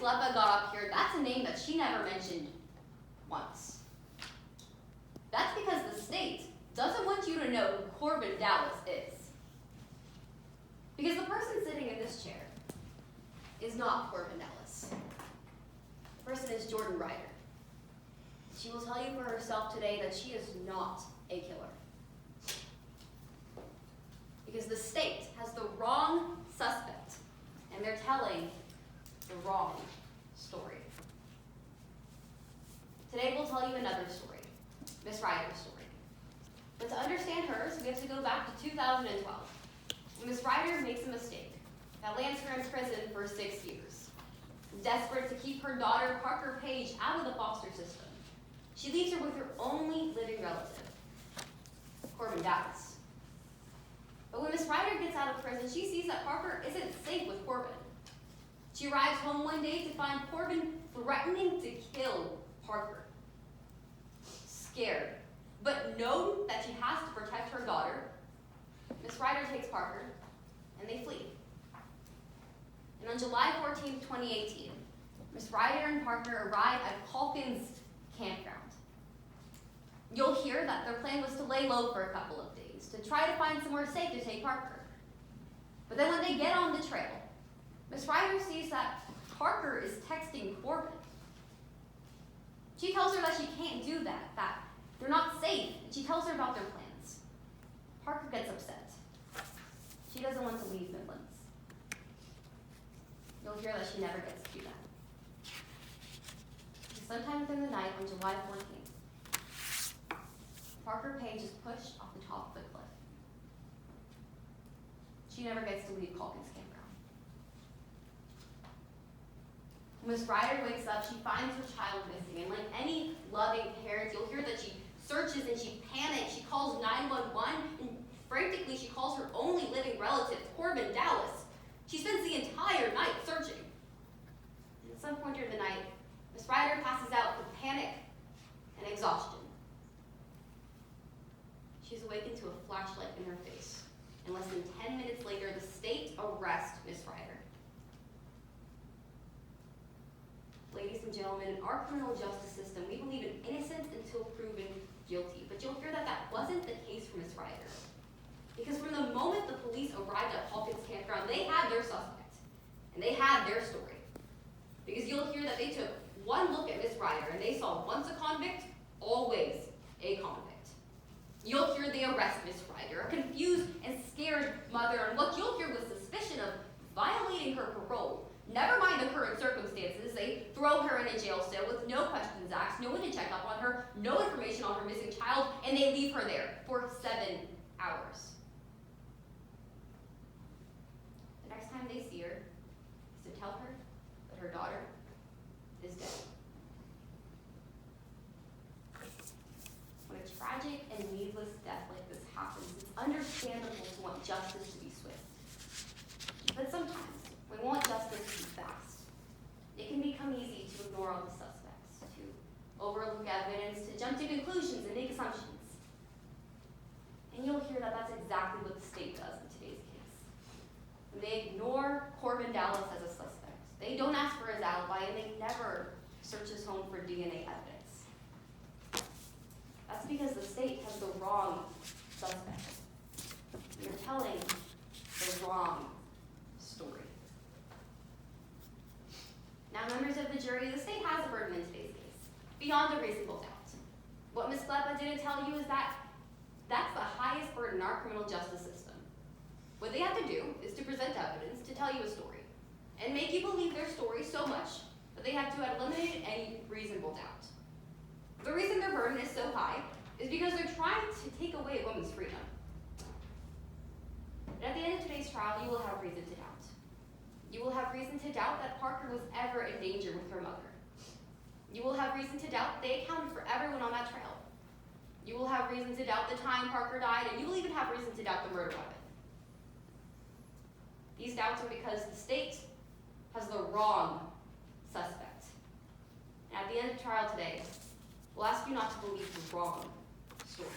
Lepa got up here, that's a name that she never mentioned once. That's because the state doesn't want you to know who Corbin Dallas is. Because the person sitting in this chair is not Corbin Dallas. The person is Jordan Ryder. She will tell you for herself today that she is not a killer. Because the state has the wrong suspect, and they're telling the wrong story. Today we'll tell you another story, Miss Ryder's story. But to understand hers, we have to go back to 2012. When Miss Ryder makes a mistake that lands her in prison for 6 years. Desperate to keep her daughter, Parker Page, out of the foster system, she leaves her with her only living relative, Corbin Dallas. But when Miss Ryder gets out of prison, she sees that Parker isn't safe with Corbin. She arrives home one day to find Corbin threatening to kill Parker. Scared, but knowing that she has to protect her daughter, Miss Ryder takes Parker, and they flee. And on July 14, 2018, Miss Ryder and Parker arrive at Calkins campground. You'll hear that their plan was to lay low for a couple of days, to try to find somewhere safe to take Parker. But then when they get on the trail, Miss Ryder sees that Parker is texting Corbin. She tells her that she can't do that they're not safe, and she tells her about their plans. Parker gets upset. She doesn't want to leave Midlands. You'll hear that she never gets to do that. Sometime within the night on July 14th, Parker Page is pushed off the top of the cliff. She never gets to leave Calkins campground. When Miss Ryder wakes up, she finds her child missing, and like any loving parent, you'll hear that she searches and she panics. She calls 911, and frantically she calls her only living relative, Corbin Dallas. She spends the entire night searching. And at some point during the night, Miss Ryder passes out with panic and exhaustion. She's awakened to a flashlight in her face. And less than 10 minutes later, the state arrests Miss Ryder. Ladies and gentlemen, in our criminal justice system, we believe in innocence until proven guilty. But you'll hear that that wasn't the case for Miss Ryder. Because from the moment the police arrived at Calkins campground, they had their suspect. And they had their story. Because you'll hear that they took one look at Miss Ryder and they saw once a convict, always a convict. You'll hear they arrest Miss Ryder, a confused and scared mother, and what you'll hear was suspicion of violating her parole. Never mind the current circumstances, they throw her in a jail cell with no questions asked, no one to check up on her, no information on her missing child, and they leave her there for 7 hours. The next time they see her is to tell her that her daughter is dead. When a tragic and needless death like this happens, it's understandable to want justice to be swift. But sometimes, we want justice to be fast. It can become easy to ignore all the suspects, to overlook evidence, to jump to conclusions and make assumptions. And you'll hear that that's exactly what the state does in today's case. When they ignore Corbin Dallas as a suspect, they don't ask for his alibi, and they never search his home for DNA evidence. That's because the state has the wrong suspect. They're telling the wrong story. Now, members of the jury, the state has a burden in today's case, beyond a reasonable doubt. What Ms. Lepa didn't tell you is that that's the highest burden in our criminal justice system. What they have to do is to present evidence to tell you a story, and make you believe their story so much that they have to eliminate any reasonable doubt. The reason their burden is so high is because they're trying to take away a woman's freedom. And at the end of today's trial, you will have reason to doubt. You will have reason to doubt that Parker was ever in danger with her mother. You will have reason to doubt they accounted for everyone on that trail. You will have reason to doubt the time Parker died, and you will even have reason to doubt the murder weapon. These doubts are because the state has the wrong suspect. And at the end of the trial today, we'll ask you not to believe the wrong story.